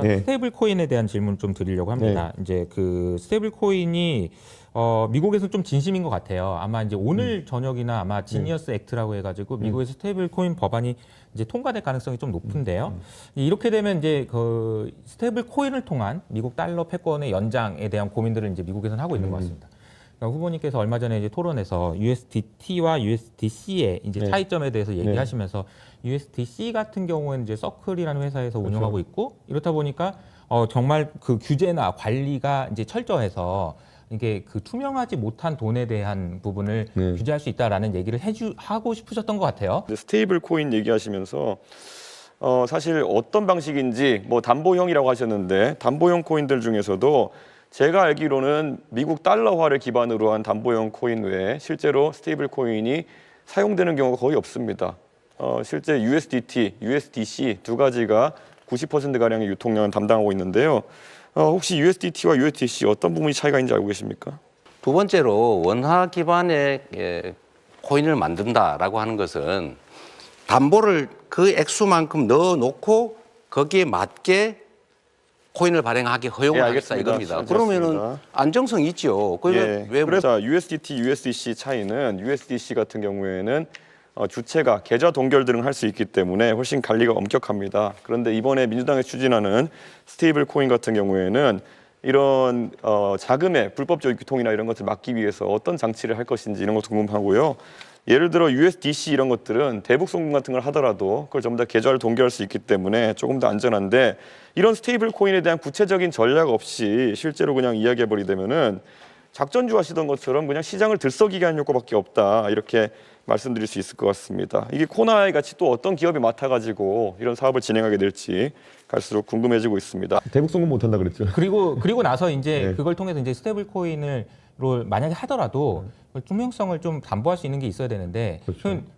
네. 스테이블 코인에 대한 질문 좀 드리려고 합니다. 이제 그 스테이블 코인이 미국에서 좀 진심인 것 같아요. 아마 이제 오늘 저녁이나 아마 지니어스 액트라고 해가지고 미국에서 스테이블 코인 법안이 이제 통과될 가능성이 좀 높은데요. 이렇게 되면 이제 그 스테이블 코인을 통한 미국 달러 패권의 연장에 대한 고민들을 이제 미국에서는 하고 있는 것 같습니다. 그러니까 후보님께서 얼마 전에 이제 토론에서 USDT와 USDC의 이제 차이점에 대해서 얘기하시면서 USDC 같은 경우에는 이제 서클이라는 회사에서 운영하고 있고 이렇다 보니까 정말 그 규제나 관리가 이제 철저해서 이게 그 투명하지 못한 돈에 대한 부분을 규제할 수 있다라는 얘기를 하고 싶으셨던 것 같아요. 스테이블 코인 얘기하시면서 사실 어떤 방식인지 뭐 담보형이라고 하셨는데 담보형 코인들 중에서도 제가 알기로는 미국 달러화를 기반으로 한 담보형 코인 외에 실제로 스테이블 코인이 사용되는 경우가 거의 없습니다. 실제 USDT, USDC 두 가지가 90%가량의 유통량을 담당하고 있는데요. 혹시 USDT와 USDC 어떤 부분이 차이가 있는지 알고 계십니까? 두 번째로 원화 기반의 코인을 만든다라고 하는 것은 담보를 그 액수만큼 넣어놓고 거기에 맞게 코인을 발행하기 허용을 하겠다 이겁니다. 그러면은 안정성이 있죠. 그래서 USDT, USDC 차이는 USDC 같은 경우에는 주체가 계좌 동결 등을 할 수 있기 때문에 훨씬 관리가 엄격합니다. 그런데 이번에 민주당이 추진하는 스테이블 코인 같은 경우에는 이런 자금의 불법적 유통이나 이런 것을 막기 위해서 어떤 장치를 할 것인지 이런 것도 궁금하고요. 예를 들어 USDC 이런 것들은 대북 송금 같은 걸 하더라도 그걸 전부 다 계좌를 동결할 수 있기 때문에 조금 더 안전한데 이런 스테이블 코인에 대한 구체적인 전략 없이 실제로 그냥 이야기해 버리되면은 작전주 하시던 것처럼 그냥 시장을 들썩이게 하는 효과밖에 없다 이렇게 말씀드릴 수 있을 것 같습니다. 이게 코나이 같이 또 어떤 기업이 맡아가지고 이런 사업을 진행하게 될지 갈수록 궁금해지고 있습니다. 대북 송금 못한다 그랬죠. 그리고 나서 이제 그걸 통해서 이제 스테이블 코인을 만약에 하더라도 투명성을 좀 담보할 수 있는 게 있어야 되는데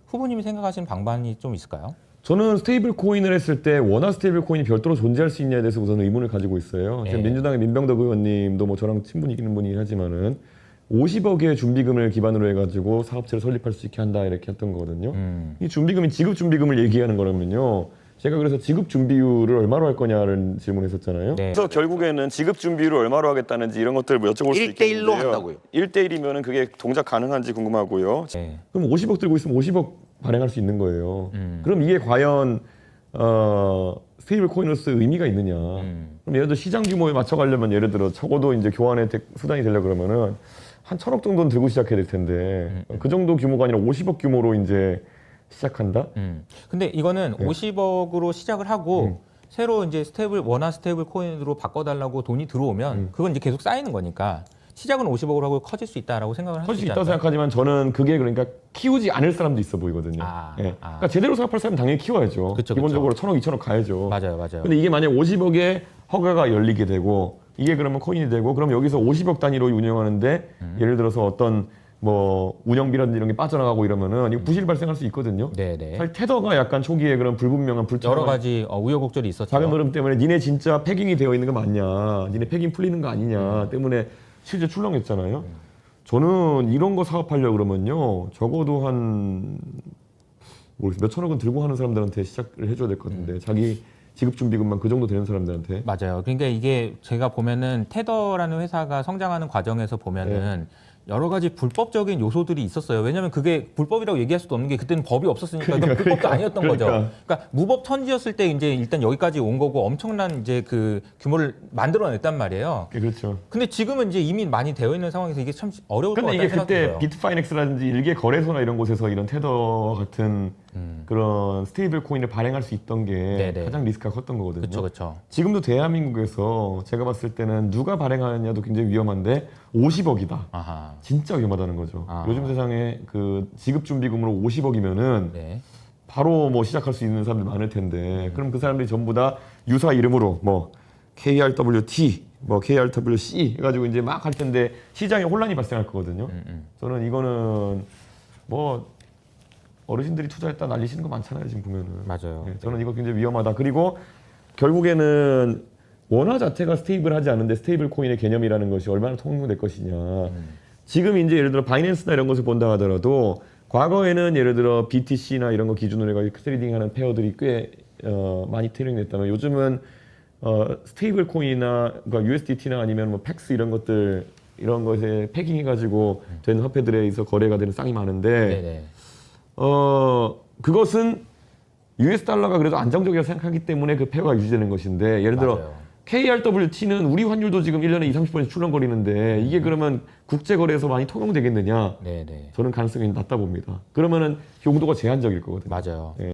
후보님이 생각하시는 방법이 좀 있을까요? 저는 스테이블 코인을 했을 때 원화 스테이블 코인이 별도로 존재할 수 있냐에 대해서 우선 의문을 가지고 있어요. 지금 민주당의 민병덕 의원님도 뭐 저랑 친분이 있는 분이긴 하지만은 50억의 준비금을 기반으로 해가지고 사업체를 설립할 수 있게 한다 이렇게 했던 거거든요. 이 준비금이 지급 준비금을 얘기하는 거라면요. 제가 그래서 지급 준비율을 얼마로 할 거냐는 질문했었잖아요. 그래서 결국에는 지급 준비율을 얼마로 하겠다는지 이런 것들을 여쭤볼 수 있겠는데요. 1대1로 한다고요. 1대1이면 그게 동작 가능한지 궁금하고요. 그럼 50억 들고 있으면 50억 발행할 수 있는 거예요. 그럼 이게 과연 스테이블 코인으로서 의미가 있느냐? 그럼 예를 들어 시장 규모에 맞춰가려면 예를 들어 적어도 이제 교환의 수단이 되려 그러면은 한 1,000억 정도는 들고 시작해야 될 텐데 그 정도 규모가 아니라 50억 규모로 이제 시작한다? 근데 이거는 50억으로 시작을 하고 새로 이제 원화 스테이블 코인으로 바꿔달라고 돈이 들어오면 그건 이제 계속 쌓이는 거니까 시작은 50억으로 하고 커질 수 있다라고 생각을 할 수 커질 수 있지 있다고 않을까요? 생각하지만 저는 그게 그러니까 키우지 않을 사람도 있어 보이거든요. 그러니까 제대로 사업할 사람은 당연히 키워야죠. 그쵸, 기본적으로 1,000억, 2,000억 가야죠. 맞아요. 근데 이게 만약 50억에 허가가 열리게 되고 이게 그러면 코인이 되고 그럼 여기서 50억 단위로 운영하는데 예를 들어서 어떤 뭐 운영비라든지 이런 게 빠져나가고 이러면은 이거 부실 발생할 수 있거든요. 사실 테더가 약간 초기에 그런 불분명한 여러 가지 우여곡절이 있었죠. 자금 흐름 때문에 니네 진짜 패깅이 되어 있는 거 맞냐, 니네 패깅 풀리는 거 아니냐 때문에 실제 출렁했잖아요. 저는 이런 거 사업하려고 그러면요 적어도 한 모르겠어요. 몇 천억은 들고 하는 사람들한테 시작을 해줘야 될 것 같은데 자기 지급 준비금만 그 정도 되는 사람들한테. 맞아요. 그러니까 이게 제가 보면은 테더라는 회사가 성장하는 과정에서 보면은 여러 가지 불법적인 요소들이 있었어요. 왜냐하면 그게 불법이라고 얘기할 수도 없는 게 그때는 법이 없었으니까 불법도 아니었던 거죠. 그러니까 무법 천지였을 때 이제 일단 여기까지 온 거고 엄청난 이제 그 규모를 만들어냈단 말이에요. 그렇죠. 근데 지금은 이제 이미 많이 되어 있는 상황에서 이게 참 어려울 것 같다는 근데 이게 생각이 그때 들어요. 비트파이넥스라든지 일개 거래소나 이런 곳에서 이런 테더 같은 그런 스테이블 코인을 발행할 수 있던 게 가장 리스크가 컸던 거거든요. 그렇죠. 지금도 대한민국에서 제가 봤을 때는 누가 발행하느냐도 굉장히 위험한데 50억이다. 진짜 위험하다는 거죠. 요즘 세상에 그 지급 준비금으로 50억이면은 바로 뭐 시작할 수 있는 사람들 많을 텐데 그럼 그 사람들이 전부 다 유사 이름으로 뭐 KRWT, 뭐 KRWC 해가지고 이제 막 할 텐데 시장에 혼란이 발생할 거거든요. 저는 이거는 뭐 어르신들이 투자했다 날리시는 거 많잖아요 지금 보면은. 맞아요. 저는 이거 굉장히 위험하다. 그리고 결국에는 원화 자체가 스테이블하지 않은데 스테이블 코인의 개념이라는 것이 얼마나 통용될 것이냐. 지금 이제 예를 들어 바이낸스나 이런 것을 본다 하더라도 과거에는 예를 들어 BTC나 이런 거 기준으로 해가지고 트레이딩하는 페어들이 꽤 많이 트레이딩 됐다면 요즘은 스테이블 코인이나 그러니까 USDT나 아니면 뭐 팩스 이런 것들 이런 것에 패킹해가지고 된 화폐들에서 거래가 되는 쌍이 많은데 네네. 그것은 US 달러가 그래도 안정적이라고 생각하기 때문에 그 페어가 유지되는 것인데 예를 들어 맞아요. KRWT는 우리 환율도 지금 1년에 20-30% 출렁거리는데 이게 그러면 국제거래에서 많이 통용되겠느냐? 네네. 저는 가능성이 낮다 봅니다. 그러면은 용도가 제한적일 거거든요. 맞아요. 예.